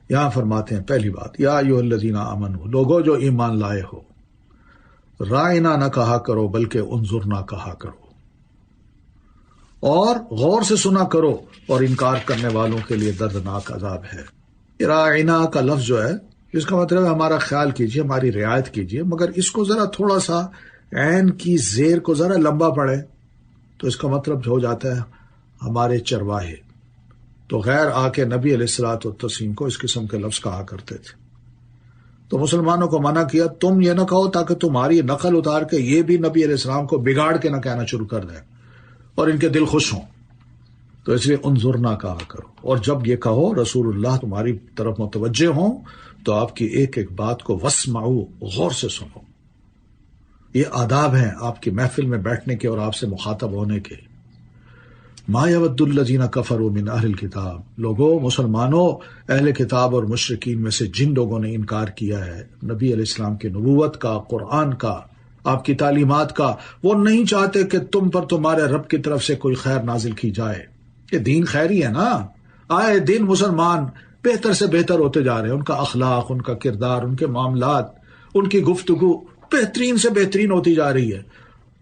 یہاں فرماتے ہیں پہلی بات، یا ایھا الذین آمنوا، لوگوں جو ایمان لائے ہو، رائنا نہ کہا کرو بلکہ انظرنا کہا کرو، اور غور سے سنا کرو، اور انکار کرنے والوں کے لیے دردناک عذاب ہے۔ رائنا کا لفظ جو ہے اس کا مطلب ہے ہمارا خیال کیجئے، ہماری رعایت کیجئے، مگر اس کو ذرا تھوڑا سا عین کی زیر کو ذرا لمبا پڑے تو اس کا مطلب ہو جاتا ہے ہمارے چرواہے۔ تو غیر آ کے نبی علیہ الصلوۃ والتسلیم کو اس قسم کے لفظ کہا کرتے تھے، تو مسلمانوں کو منع کیا تم یہ نہ کہو تاکہ تمہاری نقل اتار کے یہ بھی نبی علیہ السلام کو بگاڑ کے نہ کہنا شروع کر دیں اور ان کے دل خوش ہوں، تو اس لیے انظرنا کہا کرو، اور جب یہ کہو رسول اللہ تمہاری طرف متوجہ ہوں تو آپ کی ایک ایک بات کو واسمعوا، غور سے سنو۔ یہ آداب ہیں آپ کی محفل میں بیٹھنے کے اور آپ سے مخاطب ہونے کے۔ ما یود الذین کفروا من اہل الکتاب، لوگوں مسلمانوں اہل کتاب اور مشرکین میں سے جن لوگوں نے انکار کیا ہے نبی علیہ السلام کی نبوت کا، قرآن کا، آپ کی تعلیمات کا، وہ نہیں چاہتے کہ تم پر تمہارے رب کی طرف سے کوئی خیر نازل کی جائے۔ یہ دین خیری ہے نا، آئے دن مسلمان بہتر سے بہتر ہوتے جا رہے ہیں، ان کا اخلاق، ان کا کردار، ان کے معاملات، ان کی گفتگو بہترین سے بہترین ہوتی جا رہی ہے،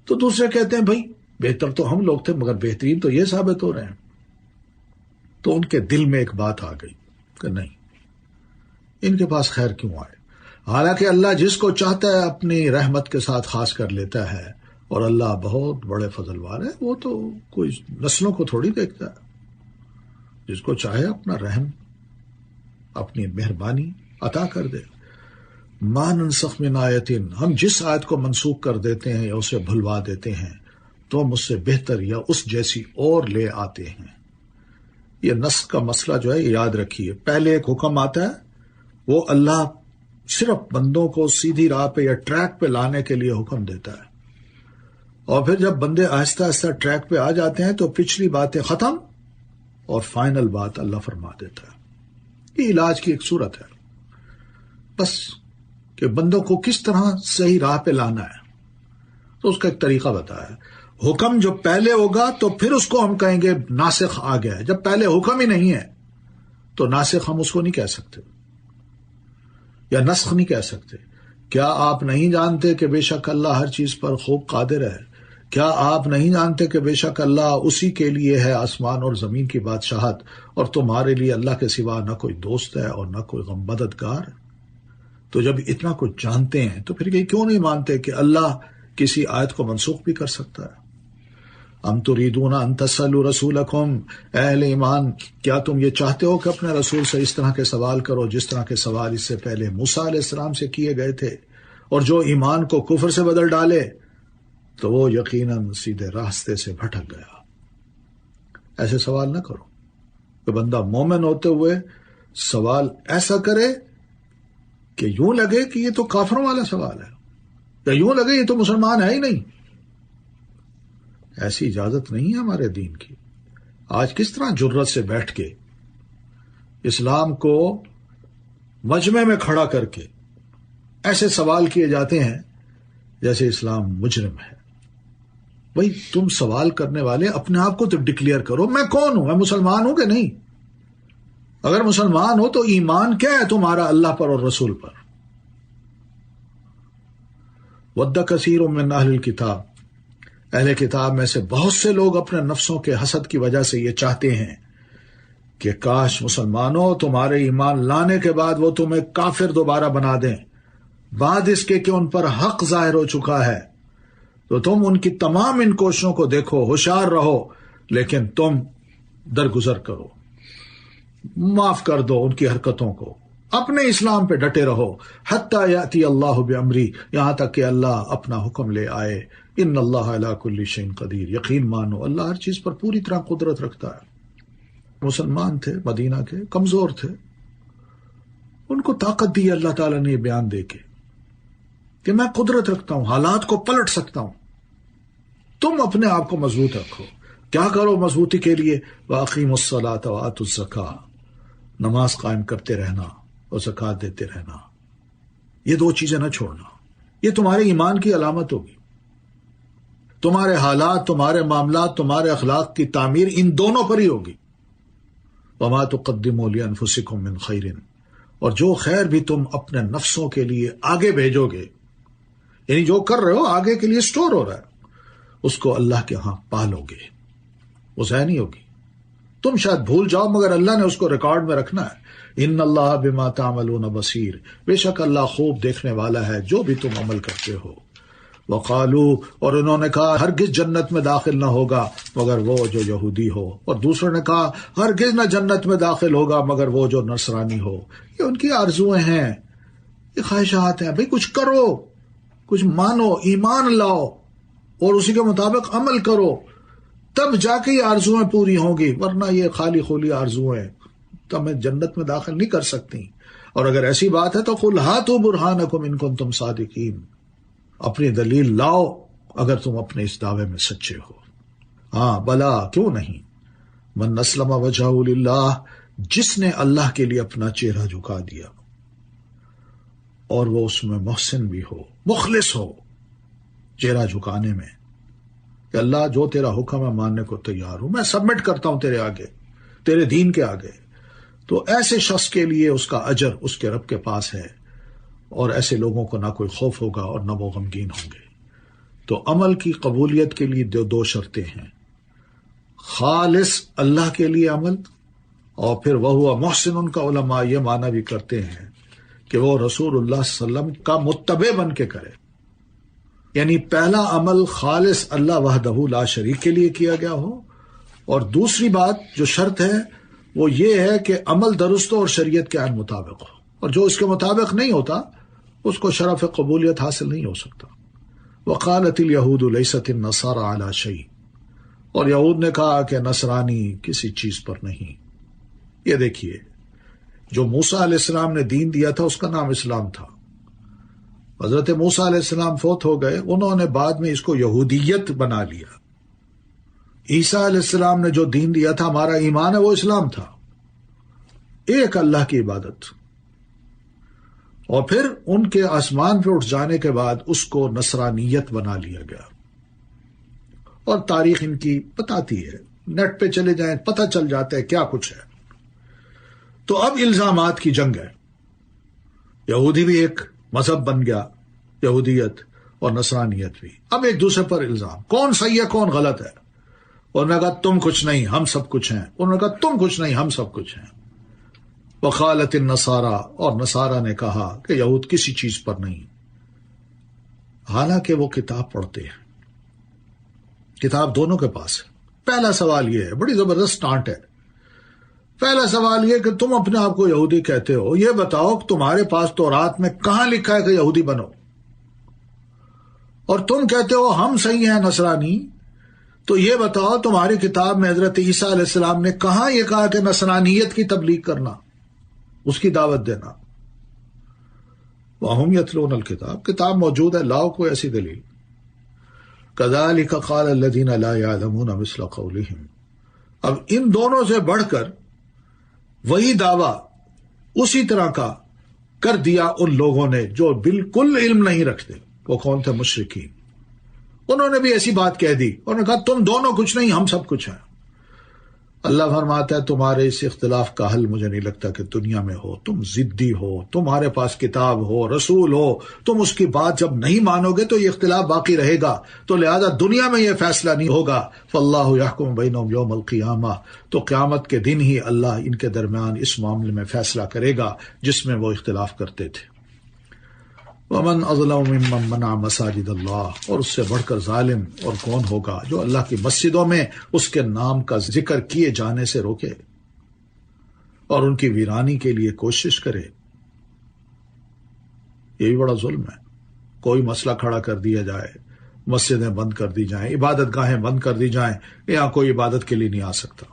تو دوسرے کہتے ہیں بھائی بہتر تو ہم لوگ تھے مگر بہترین تو یہ ثابت ہو رہے ہیں۔ تو ان کے دل میں ایک بات آ گئی کہ نہیں، ان کے پاس خیر کیوں آئے، حالانکہ اللہ جس کو چاہتا ہے اپنی رحمت کے ساتھ خاص کر لیتا ہے، اور اللہ بہت بڑے فضل وار ہے، وہ تو کوئی نسلوں کو تھوڑی دیکھتا ہے، جس کو چاہے اپنا رحم، اپنی مہربانی عطا کر دے۔ ما ننسخ من آیت، ہم جس آیت کو منسوخ کر دیتے ہیں یا اسے بھلوا دیتے ہیں تو ہم اس سے بہتر یا اس جیسی اور لے آتے ہیں۔ یہ نسخ کا مسئلہ جو ہے یہ یاد رکھیے، پہلے ایک حکم آتا ہے، وہ اللہ صرف بندوں کو سیدھی راہ پہ یا ٹریک پہ لانے کے لیے حکم دیتا ہے، اور پھر جب بندے آہستہ آہستہ ٹریک پہ آ جاتے ہیں تو پچھلی باتیں ختم اور فائنل بات اللہ فرما دیتا ہے۔ یہ علاج کی ایک صورت ہے، بس کہ بندوں کو کس طرح صحیح راہ پہ لانا ہے، تو اس کا ایک طریقہ بتایا ہے۔ حکم جو پہلے ہوگا تو پھر اس کو ہم کہیں گے ناسخ آ گیا ہے، جب پہلے حکم ہی نہیں ہے تو ناسخ ہم اس کو نہیں کہہ سکتے یا نسخ نہیں کہہ سکتے۔ کیا آپ نہیں جانتے کہ بے شک اللہ ہر چیز پر خوب قادر ہے؟ کیا آپ نہیں جانتے کہ بے شک اللہ اسی کے لیے ہے آسمان اور زمین کی بادشاہت، اور تمہارے لیے اللہ کے سوا نہ کوئی دوست ہے اور نہ کوئی غم مددگار؟ تو جب اتنا کچھ جانتے ہیں تو پھر یہ کیوں نہیں مانتے کہ اللہ کسی آیت کو منسوخ بھی کر سکتا ہے؟ ام تریدون ان تسألوا رسولکم، اہل ایمان کیا تم یہ چاہتے ہو کہ اپنے رسول سے اس طرح کے سوال کرو جس طرح کے سوال اس سے پہلے موسیٰ علیہ السلام سے کیے گئے تھے، اور جو ایمان کو کفر سے بدل ڈالے تو وہ یقیناً سیدھے راستے سے بھٹک گیا۔ ایسے سوال نہ کرو کہ بندہ مومن ہوتے ہوئے سوال ایسا کرے کہ یوں لگے کہ یہ تو کافروں والا سوال ہے، یا یوں لگے یہ تو مسلمان ہے ہی نہیں۔ ایسی اجازت نہیں ہے ہمارے دین کی۔ آج کس طرح جرت سے بیٹھ کے اسلام کو مجمع میں کھڑا کر کے ایسے سوال کیے جاتے ہیں جیسے اسلام مجرم ہے۔ بھئی تم سوال کرنے والے اپنے آپ کو تو ڈکلیئر کرو، میں کون ہوں، میں مسلمان ہوں کہ نہیں؟ اگر مسلمان ہو تو ایمان کیا ہے تمہارا اللہ پر اور رسول پر؟ ود کثیر من اہل الکتاب، اہل کتاب میں سے بہت سے لوگ اپنے نفسوں کے حسد کی وجہ سے یہ چاہتے ہیں کہ کاش مسلمانوں تمہارے ایمان لانے کے بعد وہ تمہیں کافر دوبارہ بنا دیں، بعد اس کے کہ ان پر حق ظاہر ہو چکا ہے۔ تو تم ان کی تمام ان کوششوں کو دیکھو، ہوشیار رہو، لیکن تم درگزر کرو، معاف کر دو ان کی حرکتوں کو، اپنے اسلام پہ ڈٹے رہو، حتی یاتی اللہ بامری، یہاں تک کہ اللہ اپنا حکم لے آئے۔ ان اللہ علی کل شیء قدیر، یقین مانو اللہ ہر چیز پر پوری طرح قدرت رکھتا ہے۔ مسلمان تھے، مدینہ کے، کمزور تھے، ان کو طاقت دی اللہ تعالیٰ نے یہ بیان دے کے کہ میں قدرت رکھتا ہوں، حالات کو پلٹ سکتا ہوں، تم اپنے آپ کو مضبوط رکھو۔ کیا کرو مضبوطی کے لیے؟ وَأَقِیمُوا الصَّلَاةَ وَآتُوا الزَّکَاةَ، نماز قائم کرتے رہنا اور زکوٰۃ دیتے رہنا، یہ دو چیزیں نہ چھوڑنا، یہ تمہارے ایمان کی علامت ہوگی۔ تمہارے حالات، تمہارے معاملات، تمہارے اخلاق کی تعمیر ان دونوں پر ہی ہوگی۔ وَمَا تُقَدِّمُوا لِأَنفُسِكُم مِّن خَيْرٍ، اور جو خیر بھی تم اپنے نفسوں کے لیے آگے بھیجو گے، یعنی جو کر رہے ہو آگے کے لیے سٹور ہو رہا ہے، اس کو اللہ کے ہاں پالو گے، وہ ضائع نہیں ہوگی۔ تم شاید بھول جاؤ مگر اللہ نے اس کو ریکارڈ میں رکھنا ہے۔ ان اللہ بما تعملون بصیر، بے شک اللہ خوب دیکھنے والا ہے جو بھی تم عمل کرتے ہو۔ وقالوا، اور انہوں نے کہا ہرگز جنت میں داخل نہ ہوگا مگر وہ جو یہودی ہو، اور دوسروں نے کہا ہرگز نہ جنت میں داخل ہوگا مگر وہ جو نصرانی ہو۔ یہ ان کی آرزویں ہیں، یہ خواہشات ہیں، بھئی کچھ کرو، کچھ مانو، ایمان لاؤ اور اسی کے مطابق عمل کرو، تب جا کے یہ آرزویں پوری ہوں گی، ورنہ یہ خالی خولی آرزویں تمہیں جنت میں داخل نہیں کر سکتی۔ اور اگر ایسی بات ہے تو قل ہاتوا برہانکم ان کنتم صادقین، اپنی دلیل لاؤ اگر تم اپنے اس دعوے میں سچے ہو۔ ہاں بلا، کیوں نہیں، من اسلم وجہہ للہ، جس نے اللہ کے لیے اپنا چہرہ جھکا دیا اور وہ اس میں محسن بھی ہو، مخلص ہو چہرہ جھکانے میں، کہ اللہ جو تیرا حکم ہے ماننے کو تیار ہوں، میں سبمٹ کرتا ہوں تیرے آگے، تیرے دین کے آگے، تو ایسے شخص کے لیے اس کا اجر اس کے رب کے پاس ہے، اور ایسے لوگوں کو نہ کوئی خوف ہوگا اور نہ وہ غمگین ہوں گے۔ تو عمل کی قبولیت کے لیے دو شرطیں ہیں، خالص اللہ کے لیے عمل، اور پھر وہ محسن، ان کا علماء یہ معنی بھی کرتے ہیں کہ وہ رسول اللہ صلی اللہ علیہ وسلم کا متبع بن کے کرے، یعنی پہلا عمل خالص اللہ وحدہ لا شریک کے لیے کیا گیا ہو، اور دوسری بات جو شرط ہے وہ یہ ہے کہ عمل درست ہو اور شریعت کے عین مطابق ہو، اور جو اس کے مطابق نہیں ہوتا اس کو شرف قبولیت حاصل نہیں ہو سکتا۔ وقالت الیہود لیست النصارى علی شیء، اور یہود نے کہا کہ نصرانی کسی چیز پر نہیں۔ یہ دیکھیے، جو موسیٰ علیہ السلام نے دین دیا تھا اس کا نام اسلام تھا، حضرت موسیٰ علیہ السلام فوت ہو گئے، انہوں نے بعد میں اس کو یہودیت بنا لیا۔ عیسیٰ علیہ السلام نے جو دین دیا تھا، ہمارا ایمان ہے، وہ اسلام تھا، ایک اللہ کی عبادت، اور پھر ان کے آسمان پہ اٹھ جانے کے بعد اس کو نصرانیت بنا لیا گیا، اور تاریخ ان کی بتاتی ہے، نیٹ پہ چلے جائیں پتہ چل جاتا ہے کیا کچھ ہے۔ تو اب الزامات کی جنگ ہے، یہودی بھی ایک مذہب بن گیا، یہودیت، اور نصرانیت بھی، اب ایک دوسرے پر الزام، کون صحیح ہے کون غلط ہے۔ انہوں نے کہا تم کچھ نہیں ہم سب کچھ ہیں، انہوں نے کہا تم کچھ نہیں ہم سب کچھ ہیں۔ وقالت النصارى، اور نصارہ نے کہا کہ یہود کسی چیز پر نہیں، حالانکہ وہ کتاب پڑھتے ہیں، کتاب دونوں کے پاس ہے۔ پہلا سوال یہ ہے، بڑی زبردست ٹانٹ ہے، پہلا سوال یہ کہ تم اپنے آپ کو یہودی کہتے ہو، یہ بتاؤ کہ تمہارے پاس تورات میں کہاں لکھا ہے کہ یہودی بنو، اور تم کہتے ہو ہم صحیح ہیں نصرانی، تو یہ بتاؤ تمہاری کتاب میں حضرت عیسیٰ علیہ السلام نے کہاں یہ کہا کہ نصرانیت کی تبلیغ کرنا، اس کی دعوت دینا۔ وَهُمْ يَتْلُونَ الْكِتَابَ، کتاب موجود ہے، لاؤ کوئی ایسی دلیل۔ كَذَلِكَ قَالَ الَّذِينَ لَا يَعْلَمُونَ مِثْلَ قَوْلِهِمْ، اب ان دونوں سے بڑھ کر وہی دعویٰ اسی طرح کا کر دیا ان لوگوں نے جو بالکل علم نہیں رکھتے، وہ کون تھے؟ مشرکین، انہوں نے بھی ایسی بات کہہ دی، انہوں نے کہا تم دونوں کچھ نہیں ہم سب کچھ ہیں۔ اللہ فرماتا ہے تمہارے اس اختلاف کا حل مجھے نہیں لگتا کہ دنیا میں ہو، تم ضدی ہو، تمہارے پاس کتاب ہو، رسول ہو، تم اس کی بات جب نہیں مانو گے تو یہ اختلاف باقی رہے گا، تو لہذا دنیا میں یہ فیصلہ نہیں ہوگا۔ فاللہ یحکم بینہم یوم القیامہ، تو قیامت کے دن ہی اللہ ان کے درمیان اس معاملے میں فیصلہ کرے گا جس میں وہ اختلاف کرتے تھے۔ وَمَنْ أَظْلَمُ مِمَّنْ مَنَعَ مَسَاجِدَ اللَّهِ، اور اس سے بڑھ کر ظالم اور کون ہوگا جو اللہ کی مسجدوں میں اس کے نام کا ذکر کیے جانے سے روکے اور ان کی ویرانی کے لیے کوشش کرے۔ یہ بھی بڑا ظلم ہے، کوئی مسئلہ کھڑا کر دیا جائے، مسجدیں بند کر دی جائیں، عبادت گاہیں بند کر دی جائیں، یہاں کوئی عبادت کے لیے نہیں آ سکتا۔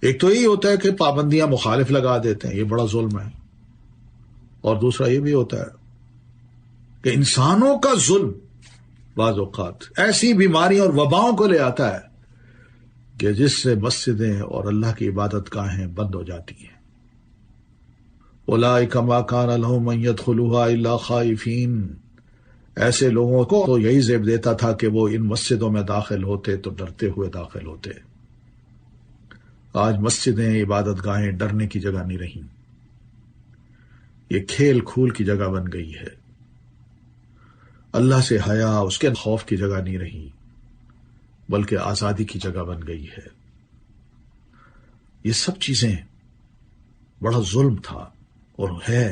ایک تو یہی ہوتا ہے کہ پابندیاں مخالف لگا دیتے ہیں، یہ بڑا ظلم ہے، اور دوسرا یہ بھی ہوتا ہے کہ انسانوں کا ظلم بعض اوقات ایسی بیماریاں اور وباؤں کو لے آتا ہے کہ جس سے مسجدیں اور اللہ کی عبادت گاہیں بند ہو جاتی ہیں۔ اولئک ما کان لهم ان يدخلوها الا خائفین، ایسے لوگوں کو تو یہی زیب دیتا تھا کہ وہ ان مسجدوں میں داخل ہوتے تو ڈرتے ہوئے داخل ہوتے۔ آج مسجدیں، عبادت گاہیں ڈرنے کی جگہ نہیں رہیں، یہ کھیل کھول کی جگہ بن گئی ہے. اللہ سے حیا، اس کے خوف کی جگہ نہیں رہی، بلکہ آزادی کی جگہ بن گئی ہے. یہ سب چیزیں بڑا ظلم تھا اور ہے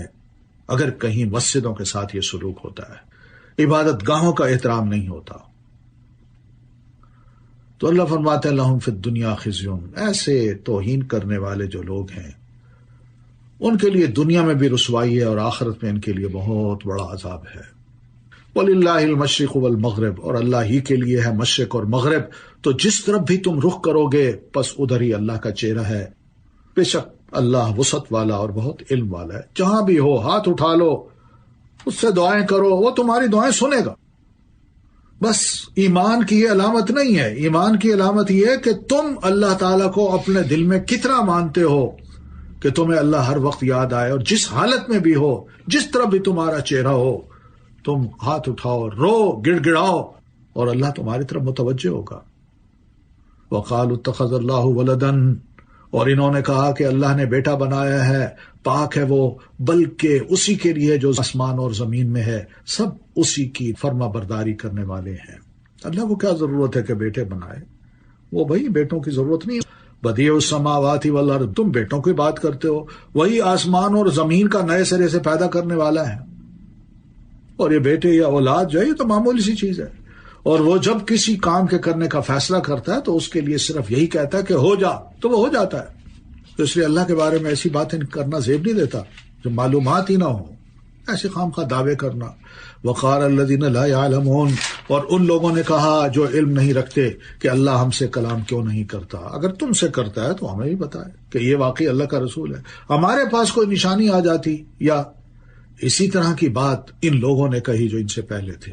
اگر کہیں مسجدوں کے ساتھ یہ سلوک ہوتا ہے، عبادت گاہوں کا احترام نہیں ہوتا. تو اللہ فرماتے ہیں لہم فی الدنیا خزی، ایسے توہین کرنے والے جو لوگ ہیں ان کے لیے دنیا میں بھی رسوائی ہے اور آخرت میں ان کے لیے بہت بڑا عذاب ہے. وَلِلَّهِ الْمَشْرِقُ وَالْمَغْرِبُ، اور اللہ ہی کے لیے ہے مشرق اور مغرب، تو جس طرف بھی تم رخ کرو گے پس ادھر ہی اللہ کا چہرہ ہے. بے شک اللہ وسعت والا اور بہت علم والا ہے. جہاں بھی ہو ہاتھ اٹھا لو، اس سے دعائیں کرو، وہ تمہاری دعائیں سنے گا. بس ایمان کی یہ علامت نہیں ہے. ایمان کی علامت یہ ہے کہ تم اللہ تعالیٰ کو اپنے دل میں کتنا مانتے ہو کہ تمہیں اللہ ہر وقت یاد آئے، اور جس حالت میں بھی ہو، جس طرف بھی تمہارا چہرہ ہو، تم ہاتھ اٹھاؤ، رو، گڑ گڑاؤ، اور اللہ تمہاری طرف متوجہ ہوگا. وقالوا اتخذ اللہ ولدا، اور انہوں نے کہا کہ اللہ نے بیٹا بنایا ہے. پاک ہے وہ، بلکہ اسی کے لیے جو آسمان اور زمین میں ہے، سب اسی کی فرما برداری کرنے والے ہیں. اللہ کو کیا ضرورت ہے کہ بیٹے بنائے؟ وہ بھائی بیٹوں کی ضرورت نہیں. بدیع السماوات والارض، تم بیٹوں کی بات کرتے ہو، وہی آسمان اور زمین کا نئے سرے سے پیدا کرنے والا ہے. اور یہ بیٹے یا اولاد جو ہے یہ تو معمولی سی چیز ہے. اور وہ جب کسی کام کے کرنے کا فیصلہ کرتا ہے تو اس کے لیے صرف یہی کہتا ہے کہ ہو جا، تو وہ ہو جاتا ہے. تو اس لیے اللہ کے بارے میں ایسی باتیں کرنا زیب نہیں دیتا جو معلومات ہی نہ ہو، ایسے خام خواہ دعوے کرنا. وقال الذین لا يعلمون، اور ان لوگوں نے کہا جو علم نہیں رکھتے کہ اللہ ہم سے کلام کیوں نہیں کرتا. اگر تم سے کرتا ہے تو ہمیں بھی بتائے کہ یہ واقعی اللہ کا رسول ہے. ہمارے پاس کوئی نشانی آ جاتی. یا اسی طرح کی بات ان لوگوں نے کہی جو ان سے پہلے تھے.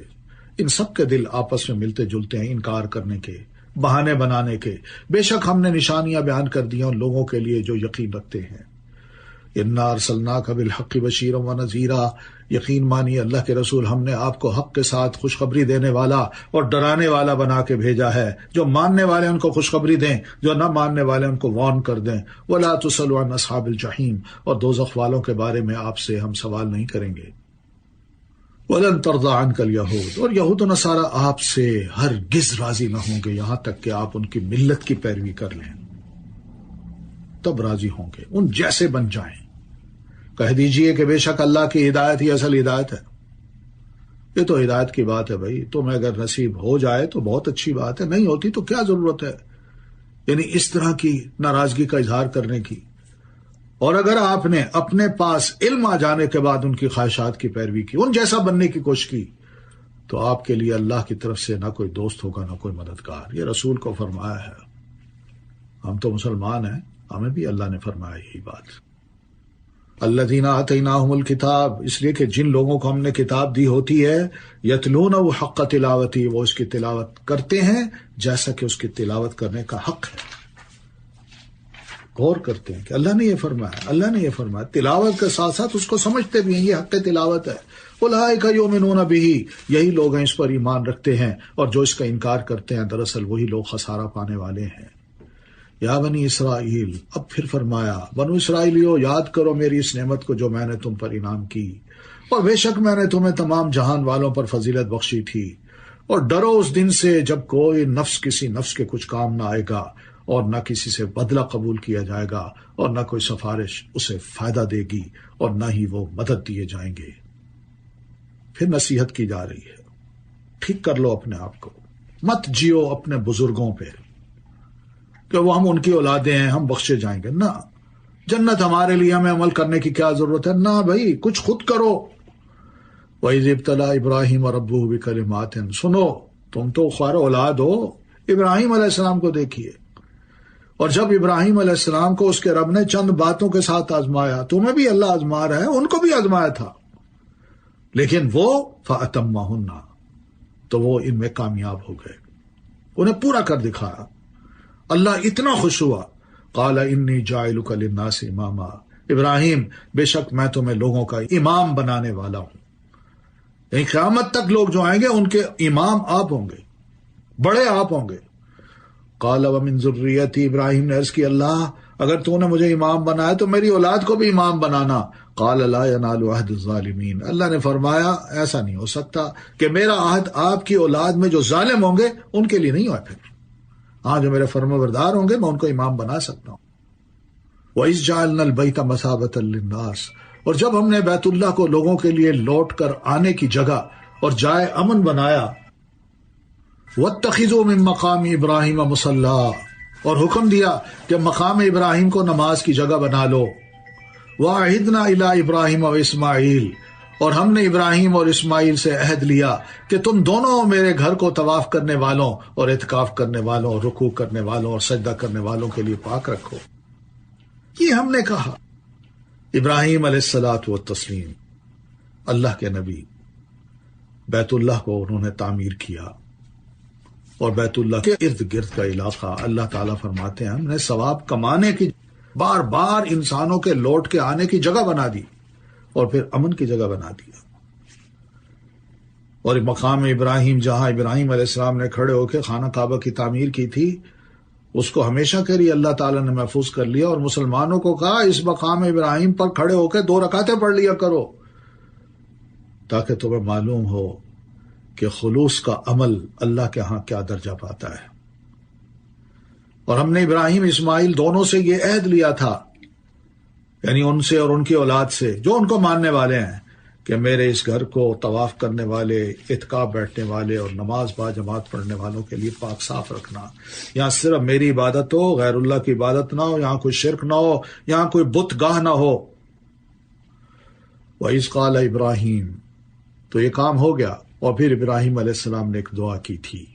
ان سب کے دل آپس میں ملتے جلتے ہیں انکار کرنے کے، بہانے بنانے کے. بے شک ہم نے نشانیاں بیان کر دی ان لوگوں کے لیے جو یقین رکھتے ہیں. انا ارسلناک بالحق بشیرا ونذیرا، یقین مانیے اللہ کے رسول، ہم نے آپ کو حق کے ساتھ خوشخبری دینے والا اور ڈرانے والا بنا کے بھیجا ہے. جو ماننے والے ان کو خوشخبری دیں، جو نہ ماننے والے ان کو وارن کر دیں. ولا تسألوا عن اصحاب الجحیم، اور دوزخ والوں کے بارے میں آپ سے ہم سوال نہیں کریں گے. وَلَن تَرْضَىٰ عَنْكَ الْيَهُودُ، اور یہود و نصارہ آپ سے ہرگز راضی نہ ہوں گے یہاں تک کہ آپ ان کی ملت کی پیروی کر لیں، تب راضی ہوں گے، ان جیسے بن جائیں. کہہ دیجئے کہ بے شک اللہ کی ہدایت ہی اصل ہدایت ہے. یہ تو ہدایت کی بات ہے بھائی، تمہیں اگر نصیب ہو جائے تو بہت اچھی بات ہے، نہیں ہوتی تو کیا ضرورت ہے یعنی اس طرح کی ناراضگی کا اظہار کرنے کی. اور اگر آپ نے اپنے پاس علم آ جانے کے بعد ان کی خواہشات کی پیروی کی، ان جیسا بننے کی کوشش کی، تو آپ کے لیے اللہ کی طرف سے نہ کوئی دوست ہوگا نہ کوئی مددگار. یہ رسول کو فرمایا ہے. ہم تو مسلمان ہیں، ہمیں بھی اللہ نے فرمایا یہی بات. الذین آتیناہم الکتاب، اس لیے کہ جن لوگوں کو ہم نے کتاب دی ہوتی ہے، یتلونہ حق تلاوتی، وہ اس کی تلاوت کرتے ہیں جیسا کہ اس کی تلاوت کرنے کا حق ہے. غور کرتے ہیں کہ اللہ نے یہ فرمایا، اللہ نے یہ فرمایا، تلاوت کے ساتھ ساتھ اس کو سمجھتے بھی ہیں یہ حق تلاوت ہے. اولئک یؤمنون بہ، یہی لوگ ہیں اس پر ایمان رکھتے ہیں، اور جو اس کا انکار کرتے ہیں دراصل وہی لوگ خسارہ پانے والے ہیں. یا بنی اسرائیل، اب پھر فرمایا بنو اسرائیلیو یاد کرو میری اس نعمت کو جو میں نے تم پر انعام کی، اور بے شک میں نے تمہیں تمام جہان والوں پر فضیلت بخشی تھی. اور ڈرو اس دن سے جب کوئی نفس کسی نفس کے کچھ کام نہ آئے گا، اور نہ کسی سے بدلہ قبول کیا جائے گا، اور نہ کوئی سفارش اسے فائدہ دے گی، اور نہ ہی وہ مدد دیے جائیں گے. پھر نصیحت کی جا رہی ہے، ٹھیک کر لو اپنے آپ کو، مت جیو اپنے بزرگوں پہ کہ وہ ہم ان کی اولادیں ہیں، ہم بخشے جائیں گے. نہ، جنت ہمارے لیے ہمیں عمل کرنے کی کیا ضرورت ہے؟ نہ بھائی، کچھ خود کرو. وَإِذِ ابْتَلَىٰ إِبْرَاهِيمَ رَبُّهُ بِكَلِمَاتٍ، سنو تم تو خیر اولاد ہو، ابراہیم علیہ السلام کو دیکھیے. اور جب ابراہیم علیہ السلام کو اس کے رب نے چند باتوں کے ساتھ آزمایا، تمہیں بھی اللہ آزما رہا ہے، ان کو بھی آزمایا تھا، لیکن وہ فَأَتَمَّهُنَّ، تو وہ ان میں کامیاب ہو گئے، انہیں پورا کر دکھایا. اللہ اتنا خوش ہوا. قال انی جاعلک للناس اماما، ابراہیم بے شک میں تمہیں لوگوں کا امام بنانے والا ہوں. یعنی قیامت تک لوگ جو آئیں گے ان کے امام آپ ہوں گے، بڑے آپ ہوں گے. قال ومن ذریتی، ابراہیم نے عرض کی اللہ اگر تو نے مجھے امام بنایا تو میری اولاد کو بھی امام بنانا۔ قال لا ینال عہد الظالمین، اللہ نے فرمایا ایسا نہیں ہو سکتا کہ میرا عہد آپ کی اولاد میں جو ظالم ہوں گے ان کے لیے نہیں ہوا، پھر ہاں جو میرے فرمانبردار ہوں گے میں ان کو امام بنا سکتا ہوں۔ وَإِذْ جَعَلْنَا الْبَيْتَ مَثَابَةً لِلنَّاسِ، اور جب ہم نے بیت اللہ کو لوگوں کے لیے لوٹ کر آنے کی جگہ اور جائے امن بنایا، وَاتَّخِذُوا مِن مَقَامِ إِبْرَاهِيمَ مُصَلًّى، اور حکم دیا کہ مقام ابراہیم کو نماز کی جگہ بنا لو، وَعَهِدْنَا إِلَىٰ إِبْرَاهِيمَ وَإِسْمَاعِيلَ، اور ہم نے ابراہیم اور اسماعیل سے عہد لیا کہ تم دونوں میرے گھر کو طواف کرنے والوں اور اعتکاف کرنے والوں اور رکوع کرنے والوں اور سجدہ کرنے والوں کے لیے پاک رکھو۔ یہ ہم نے کہا۔ ابراہیم علیہ الصلاۃ والتسلیم اللہ کے نبی، بیت اللہ کو انہوں نے تعمیر کیا، اور بیت اللہ کے ارد گرد کا علاقہ اللہ تعالیٰ فرماتے ہیں ہم نے ثواب کمانے کی، بار بار انسانوں کے لوٹ کے آنے کی جگہ بنا دی اور پھر امن کی جگہ بنا دیا۔ اور مقام ابراہیم جہاں ابراہیم علیہ السلام نے کھڑے ہو کے خانہ کعبہ کی تعمیر کی تھی، اس کو ہمیشہ کے لیے اللہ تعالیٰ نے محفوظ کر لیا، اور مسلمانوں کو کہا اس مقام ابراہیم پر کھڑے ہو کے 2 رکعتیں پڑھ لیا کرو، تاکہ تمہیں معلوم ہو کہ خلوص کا عمل اللہ کے ہاں کیا درجہ پاتا ہے۔ اور ہم نے ابراہیم اسماعیل دونوں سے یہ عہد لیا تھا، یعنی ان سے اور ان کی اولاد سے جو ان کو ماننے والے ہیں، کہ میرے اس گھر کو طواف کرنے والے، اعتکاف بیٹھنے والے اور نماز با جماعت پڑھنے والوں کے لیے پاک صاف رکھنا، یہاں صرف میری عبادت ہو، غیر اللہ کی عبادت نہ ہو، یہاں کوئی شرک نہ ہو، یہاں کوئی بت گاہ نہ ہو۔ وَإِذْ قَالَ ابراہیم، تو یہ کام ہو گیا، اور پھر ابراہیم علیہ السلام نے ایک دعا کی تھی۔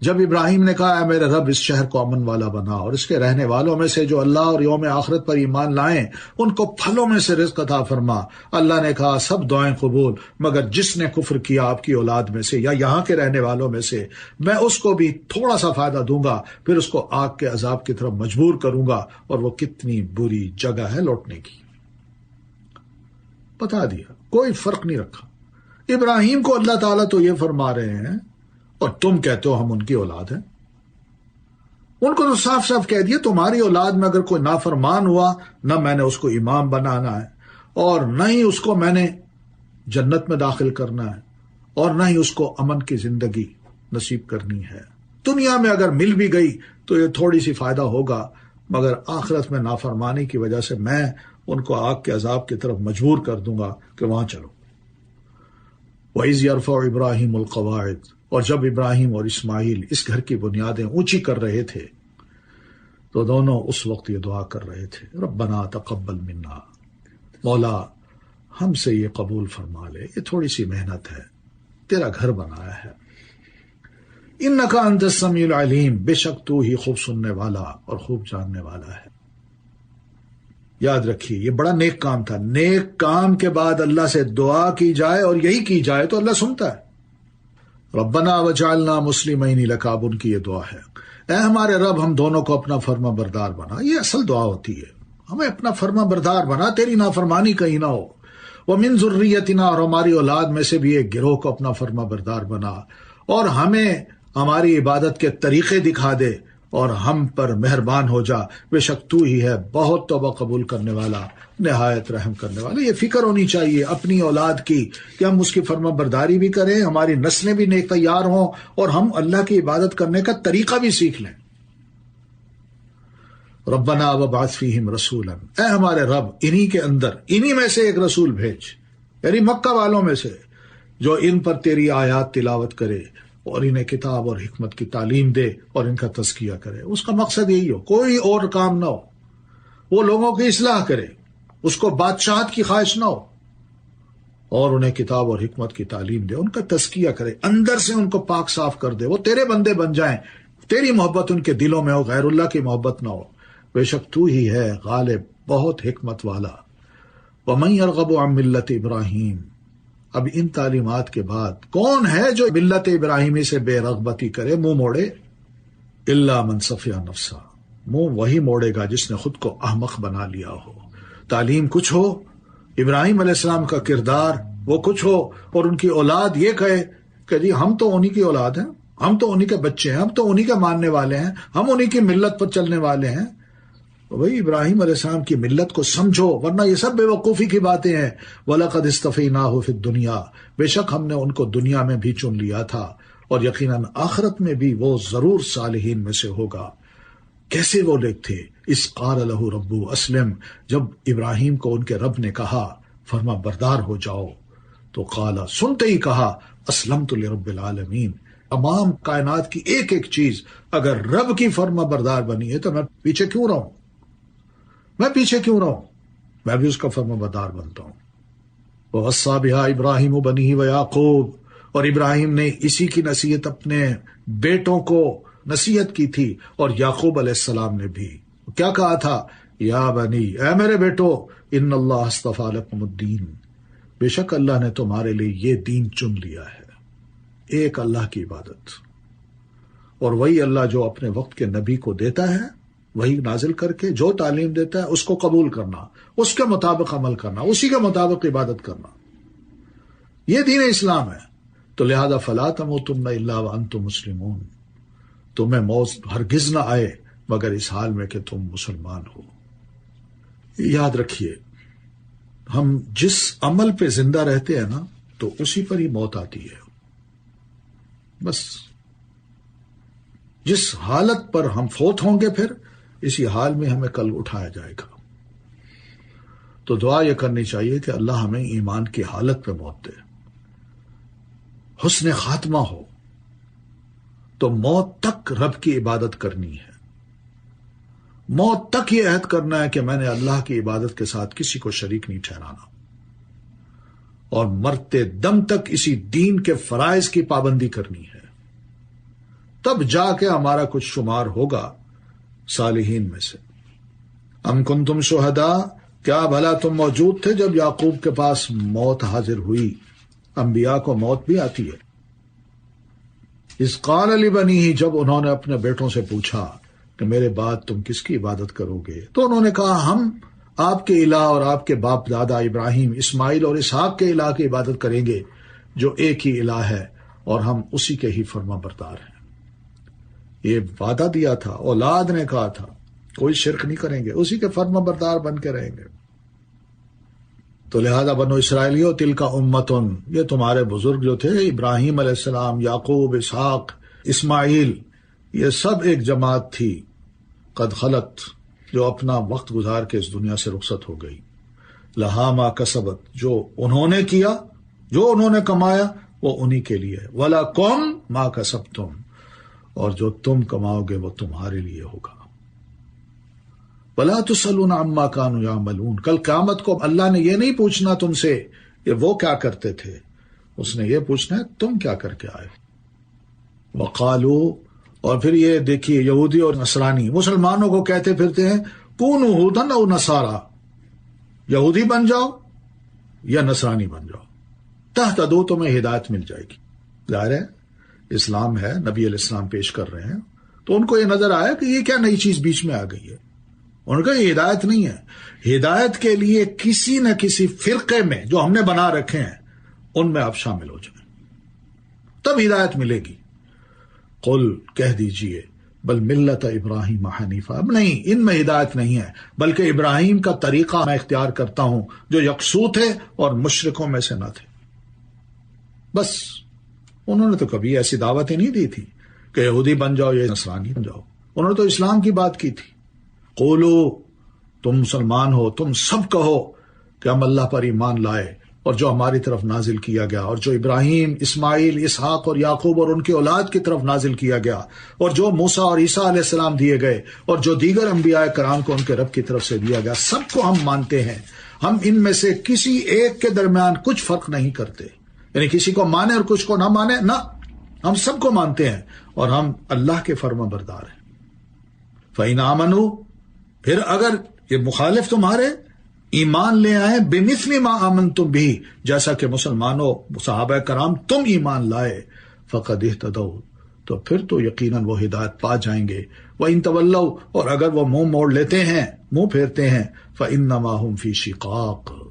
جب ابراہیم نے کہا اے میرے رب اس شہر کو امن والا بنا، اور اس کے رہنے والوں میں سے جو اللہ اور یوم آخرت پر ایمان لائیں ان کو پھلوں میں سے رزق عطا فرما۔ اللہ نے کہا سب دعائیں قبول، مگر جس نے کفر کیا آپ کی اولاد میں سے یا یہاں کے رہنے والوں میں سے، میں اس کو بھی تھوڑا سا فائدہ دوں گا، پھر اس کو آگ کے عذاب کی طرف مجبور کروں گا، اور وہ کتنی بری جگہ ہے لوٹنے کی۔ بتا دیا، کوئی فرق نہیں رکھا۔ ابراہیم کو اللہ تعالیٰ تو یہ فرما رہے ہیں اور تم کہتے ہو ہم ان کی اولاد ہیں۔ ان کو تو صاف صاف کہہ دیا تمہاری اولاد میں اگر کوئی نافرمان ہوا، نہ میں نے اس کو امام بنانا ہے، اور نہ ہی اس کو میں نے جنت میں داخل کرنا ہے، اور نہ ہی اس کو امن کی زندگی نصیب کرنی ہے۔ دنیا میں اگر مل بھی گئی تو یہ تھوڑی سی فائدہ ہوگا، مگر آخرت میں نافرمانی کی وجہ سے میں ان کو آگ کے عذاب کی طرف مجبور کر دوں گا کہ وہاں چلو۔ وَإِذْ يَرْفَعُ إِبْرَاهِيمُ الْقَوَاعِدَ، اور جب ابراہیم اور اسماعیل اس گھر کی بنیادیں اونچی کر رہے تھے تو دونوں اس وقت یہ دعا کر رہے تھے ربنا تقبل منا، مولا ہم سے یہ قبول فرما لے، یہ تھوڑی سی محنت ہے، تیرا گھر بنایا ہے۔ انک انت السمیع العلیم، بے شک تو ہی خوب سننے والا اور خوب جاننے والا ہے۔ یاد رکھیے یہ بڑا نیک کام تھا، نیک کام کے بعد اللہ سے دعا کی جائے اور یہی کی جائے تو اللہ سنتا ہے۔ ربنا وجعلنا مسلمین لک، اب ان کی یہ دعا ہے، اے ہمارے رب ہم دونوں کو اپنا فرما بردار بنا۔ یہ اصل دعا ہوتی ہے، ہمیں اپنا فرما بردار بنا، تیری نافرمانی کہیں نہ ہو۔ ومن ذریتنا، اور ہماری اولاد میں سے بھی ایک گروہ کو اپنا فرما بردار بنا، اور ہمیں ہماری عبادت کے طریقے دکھا دے اور ہم پر مہربان ہو جا، بے شک تو ہی ہے بہت توبہ قبول کرنے والا، نہایت رحم کرنے والا۔ یہ فکر ہونی چاہیے اپنی اولاد کی کہ ہم اس کی فرما برداری بھی کریں، ہماری نسلیں بھی نیک تیار ہوں، اور ہم اللہ کی عبادت کرنے کا طریقہ بھی سیکھ لیں۔ ربنا وابعث فیہم رسولا، اے ہمارے رب انہی کے اندر، انہی میں سے ایک رسول بھیج، یعنی مکہ والوں میں سے، جو ان پر تیری آیات تلاوت کرے اور انہیں کتاب اور حکمت کی تعلیم دے اور ان کا تزکیہ کرے۔ اس کا مقصد یہی ہو، کوئی اور کام نہ ہو، وہ لوگوں کی اصلاح کرے، اس کو بادشاہت کی خواہش نہ ہو، اور انہیں کتاب اور حکمت کی تعلیم دے، ان کا تزکیہ کرے، اندر سے ان کو پاک صاف کر دے، وہ تیرے بندے بن جائیں، تیری محبت ان کے دلوں میں ہو، غیر اللہ کی محبت نہ ہو۔ بے شک تو ہی ہے غالب، بہت حکمت والا۔ وَمَن يَرْغَبُ عَن مِّلَّةِ ابراہیم، اب ان تعلیمات کے بعد کون ہے جو ملت ابراہیمی سے بے رغبتی کرے، منہ موڑے؟ الا من صفی نفسہ، منہ وہی موڑے گا جس نے خود کو احمق بنا لیا ہو۔ تعلیم کچھ ہو، ابراہیم علیہ السلام کا کردار وہ کچھ ہو، اور ان کی اولاد یہ کہے کہ جی ہم تو انہی کی اولاد ہیں، ہم تو انہی کے بچے ہیں، ہم تو انہی کے ماننے والے ہیں، ہم انہی کی ملت پر چلنے والے ہیں۔ تو بھئی ابراہیم علیہ السلام کی ملت کو سمجھو، ورنہ یہ سب بے وقوفی کی باتیں ہیں۔ وَلَقَدْ اسْتَفَيْنَاهُ فِي الدُّنْيَا، بے شک ہم نے ان کو دنیا میں بھی چن لیا تھا، اور یقیناً آخرت میں بھی وہ ضرور صالحین میں سے ہوگا۔ کیسے وہ لوگ تھے؟ اِذْ قَالَ لَهُ رَبُّهُ أَسْلِمْ، جب ابراہیم کو ان کے رب نے کہا فرما بردار ہو جاؤ، تو قال، سنتے ہی کہا، اسلمت لرب العالمین، تمام کائنات کی ایک ایک چیز اگر رب کی فرما بردار بنی ہے تو میں پیچھے کیوں رہوں؟ میں پیچھے کیوں رہوں؟ میں بھی اس کا فرما بردار بنتا ہوں۔ وَوَصَّىٰ بِهَا إِبْرَاهِيمُ بَنِيهِ وَيَعْقُوبُ، اور ابراہیم نے اسی کی نصیحت اپنے بیٹوں کو نصیحت کی تھی، اور یعقوب علیہ السلام نے بھی کیا کہا تھا؟ یا بنی، اے میرے بیٹو، ان اللہ اصطفیٰ لکم الدین، بے شک اللہ نے تمہارے لیے یہ دین چن لیا ہے، ایک اللہ کی عبادت، اور وہی اللہ جو اپنے وقت کے نبی کو دیتا ہے، وہی نازل کر کے جو تعلیم دیتا ہے اس کو قبول کرنا، اس کے مطابق عمل کرنا، اسی کے مطابق عبادت کرنا، یہ دین اسلام ہے۔ تو لہذا فلا تموتن الا وانتم مسلمون، تمہیں موت ہرگز نہ آئے مگر اس حال میں کہ تم مسلمان ہو۔ یاد رکھیے، ہم جس عمل پہ زندہ رہتے ہیں نا تو اسی پر ہی موت آتی ہے، بس جس حالت پر ہم فوت ہوں گے پھر اسی حال میں ہمیں کل اٹھایا جائے گا۔ تو دعا یہ کرنی چاہیے کہ اللہ ہمیں ایمان کی حالت پہ موت دے، حسن خاتمہ ہو، تو موت تک رب کی عبادت کرنی ہے، موت تک یہ عہد کرنا ہے کہ میں نے اللہ کی عبادت کے ساتھ کسی کو شریک نہیں ٹھہرانا، اور مرتے دم تک اسی دین کے فرائض کی پابندی کرنی ہے، تب جا کے ہمارا کچھ شمار ہوگا صالحین میں سے۔ ام کنتم شہداء، کیا بھلا تم موجود تھے جب یعقوب کے پاس موت حاضر ہوئی؟ انبیاء کو موت بھی آتی ہے۔ اذ قال لبنیہ، جب انہوں نے اپنے بیٹوں سے پوچھا کہ میرے بعد تم کس کی عبادت کرو گے، تو انہوں نے کہا ہم آپ کے الہ اور آپ کے باپ دادا ابراہیم، اسماعیل اور اسحاق کے الہ کی عبادت کریں گے، جو ایک ہی الہ ہے، اور ہم اسی کے ہی فرما بردار ہیں۔ یہ وعدہ دیا تھا، اولاد نے کہا تھا کوئی شرک نہیں کریں گے، اسی کے فرما بردار بن کے رہیں گے۔ تو لہذا بنو اسرائیلیو تلک امتن، یہ تمہارے بزرگ جو تھے ابراہیم علیہ السلام، یعقوب، اسحاق، اسماعیل، یہ سب ایک جماعت تھی، قد خلت، جو اپنا وقت گزار کے اس دنیا سے رخصت ہو گئی، لہا ما کسبت، جو انہوں نے کیا، جو انہوں نے کمایا وہ انہی کے لیے، ولکم ما کسبتم، اور جو تم کماؤ گے وہ تمہارے لیے ہوگا۔ وَلَا تُسْأَلُونَ عَمَّا كَانُوا يَعْمَلُونَ، کل قیامت کو اللہ نے یہ نہیں پوچھنا تم سے کہ وہ کیا کرتے تھے، اس نے یہ پوچھنا ہے تم کیا کر کے آئے۔ وَقَالُوا، اور پھر یہ دیکھیے یہودی اور نصرانی مسلمانوں کو کہتے پھرتے ہیں كُونُوا هُودًا أَوْ نَصَارَىٰ، یہودی بن جاؤ یا نصرانی بن جاؤ، تہتدوا، تمہیں ہدایت مل جائے گی۔ ظاہر ہے اسلام ہے، نبی علیہ السلام پیش کر رہے ہیں، تو ان کو یہ نظر آیا کہ یہ کیا نئی چیز بیچ میں آ گئی ہے، ان کا یہ ہدایت نہیں ہے۔ ہدایت کے لیے کسی نہ کسی فرقے میں جو ہم نے بنا رکھے ہیں ان میں آپ شامل ہو جائیں، تب ہدایت ملے گی۔ قل، کہہ دیجئے، بل ملت ابراہیم حنیفہ، اب نہیں، ان میں ہدایت نہیں ہے، بلکہ ابراہیم کا طریقہ میں اختیار کرتا ہوں جو یکسو تھے اور مشرکوں میں سے نہ تھے۔ بس انہوں نے تو کبھی ایسی دعوت ہی نہیں دی تھی کہ یہودی بن جاؤ یا نصرانی بن جاؤ، انہوں نے تو اسلام کی بات کی تھی۔ قولو، تم مسلمان ہو، تم سب کہو کہ ہم اللہ پر ایمان لائے اور جو ہماری طرف نازل کیا گیا، اور جو ابراہیم، اسماعیل، اسحاق اور یعقوب اور ان کی اولاد کی طرف نازل کیا گیا، اور جو موسیٰ اور عیسیٰ علیہ السلام دیے گئے، اور جو دیگر انبیاء کرام کو ان کے رب کی طرف سے دیا گیا، سب کو ہم مانتے ہیں، ہم ان میں سے کسی ایک کے درمیان کچھ فرق نہیں کرتے، یعنی کسی کو مانے اور کچھ کو نہ مانے، نہ، ہم سب کو مانتے ہیں اور ہم اللہ کے فرما بردار ہیں۔ فَإِنْ آمَنُوا، پھر اگر یہ مخالف تمہارے ایمان لے آئے، بِمِثْلِ مَا آمَنْتُمْ بِهِ، جیسا کہ مسلمانوں صحابہ کرام تم ایمان لائے، فَقَدْ اهْتَدَوْا، تو پھر تو یقیناً وہ ہدایت پا جائیں گے۔ وَإِن تَوَلَّوْا، اور اگر وہ منہ موڑ لیتے ہیں، منہ پھیرتے ہیں، فَإِنَّمَا هُمْ فِي شِقَاقٍ،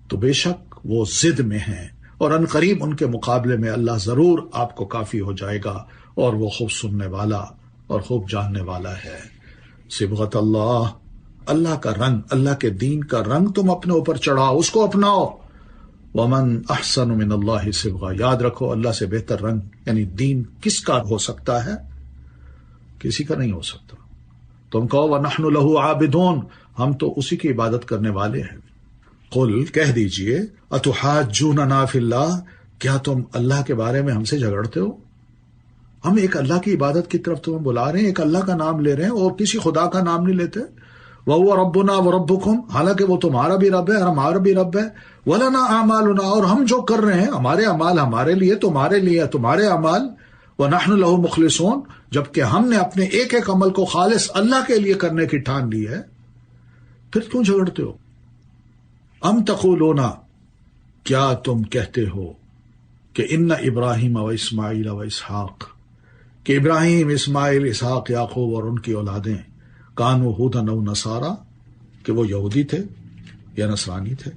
تو بے شک وہ ضد میں ہیں، اور ان قریب ان کے مقابلے میں اللہ ضرور آپ کو کافی ہو جائے گا، اور وہ خوب سننے والا اور خوب جاننے والا ہے۔ صبغت اللہ، اللہ کا رنگ، اللہ کے دین کا رنگ تم اپنے اوپر چڑھاؤ، اس کو اپناؤ۔ ومن احسن من اللہ صبغہ، یاد رکھو اللہ سے بہتر رنگ یعنی دین کس کا ہو سکتا ہے؟ کسی کا نہیں ہو سکتا۔ تم کہو وَنَحْنُ لَهُ عَابِدُونَ، ہم تو اسی کی عبادت کرنے والے ہیں۔ قل، کہہ دیجئے، اَتُحَاجُّونَنَا فِي اللَّهِ، کیا تم اللہ کے بارے میں ہم سے جھگڑتے ہو؟ ہم ایک اللہ کی عبادت کی طرف تمہیں بلا رہے ہیں، ایک اللہ کا نام لے رہے ہیں اور کسی خدا کا نام نہیں لیتے۔ وَهُوَ رَبُّنَا وَرَبُّكُمْ، حالانکہ وہ تمہارا بھی رب ہے اور ہمارا بھی رب ہے۔ وَلَنَا أَعْمَالُنَا، اور ہم جو کر رہے ہیں ہمارے اعمال ہمارے لیے، تمہارے لیے تمہارے اعمال۔ وَنَحْنُ لَهُ مُخْلِصُونَ، جبکہ ہم نے اپنے ایک ایک عمل کو خالص اللہ کے لیے کرنے کی ٹھان لی ہے، پھر کیوں جھگڑتے ہو؟ ام تقولون، کیا تم کہتے ہو کہ ان ابراہیم و اسماعیل و اسحاق، کہ ابراہیم، اسماعیل، اسحاق، یعقوب اور ان کی اولادیں کانوا ھودن او نصارا، کہ وہ یہودی تھے یا نصرانی تھے،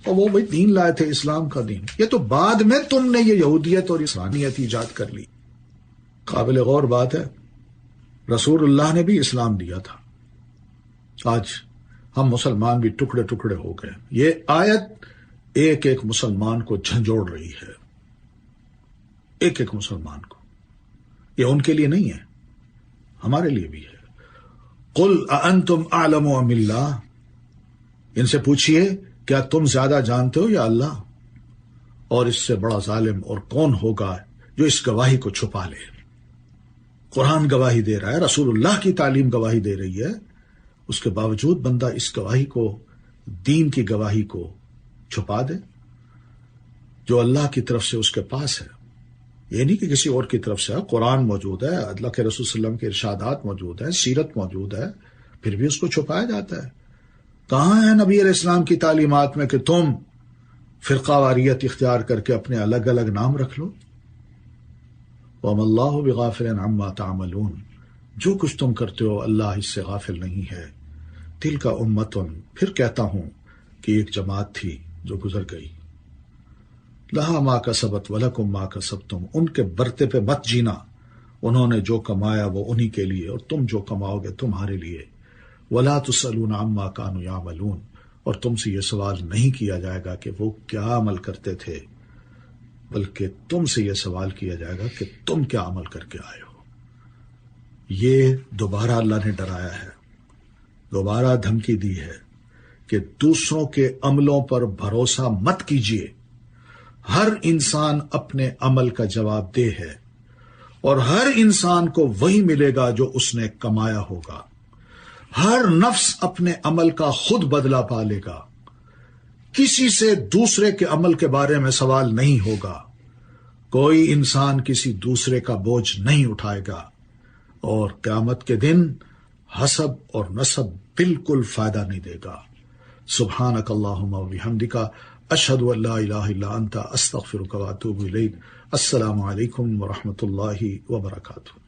اور وہ بھائی دین لائے تھے، اسلام کا دین۔ یہ تو بعد میں تم نے یہ یہودیت اور نصرانیت ایجاد کر لی۔ قابل غور بات ہے، رسول اللہ نے بھی اسلام دیا تھا۔ آج ہم مسلمان بھی ٹکڑے ٹکڑے ہو گئے۔ یہ آیت ایک ایک مسلمان کو جھنجھوڑ رہی ہے، ایک ایک مسلمان کو۔ یہ ان کے لیے نہیں ہے، ہمارے لیے بھی ہے۔ قل اانتم اعلم ام اللہ، ان سے پوچھئے کیا تم زیادہ جانتے ہو یا اللہ؟ اور اس سے بڑا ظالم اور کون ہوگا جو اس گواہی کو چھپا لے؟ قرآن گواہی دے رہا ہے، رسول اللہ کی تعلیم گواہی دے رہی ہے، اس کے باوجود بندہ اس گواہی کو، دین کی گواہی کو چھپا دے جو اللہ کی طرف سے اس کے پاس ہے۔ یہ نہیں کہ کسی اور کی طرف سے ہے، قرآن موجود ہے، اللہ کے رسول صلی اللہ علیہ وسلم کے ارشادات موجود ہیں، سیرت موجود ہے، پھر بھی اس کو چھپایا جاتا ہے۔ کہاں ہے نبی علیہ السلام کی تعلیمات میں کہ تم فرقہ واریت اختیار کر کے اپنے الگ الگ نام رکھ لو؟ وَمَا اللَّهُ بِغَافِلٍ عَمَّا تَعْمَلُونَ، جو کچھ تم کرتے ہو اللہ اس سے غافل نہیں ہے۔ تِلْكَ أُمَّةٌ، پھر کہتا ہوں کہ ایک جماعت تھی جو گزر گئی، لہا ما کسبت ولکم ما کسبتم، ان کے برتے پہ مت جینا، انہوں نے جو کمایا وہ انہی کے لیے اور تم جو کماؤ گے تمہارے لیے۔ ولا تسألون عما كانوا يعملون، اور تم سے یہ سوال نہیں کیا جائے گا کہ وہ کیا عمل کرتے تھے، بلکہ تم سے یہ سوال کیا جائے گا کہ تم کیا عمل کر کے آئے ہو۔ یہ دوبارہ اللہ نے ڈرایا ہے، دوبارہ دھمکی دی ہے کہ دوسروں کے عملوں پر بھروسہ مت کیجیے، ہر انسان اپنے عمل کا جواب دہ ہے اور ہر انسان کو وہی ملے گا جو اس نے کمایا ہوگا۔ ہر نفس اپنے عمل کا خود بدلہ پالے گا، کسی سے دوسرے کے عمل کے بارے میں سوال نہیں ہوگا، کوئی انسان کسی دوسرے کا بوجھ نہیں اٹھائے گا، اور قیامت کے دن حسب اور نسب بالکل فائدہ نہیں دے گا۔ سبحانک اللہم و بحمدک، اشہد ان لا الہ الا انت، استغفرک و اتوب الیک۔ السلام علیکم ورحمۃ اللہ وبرکاتہ۔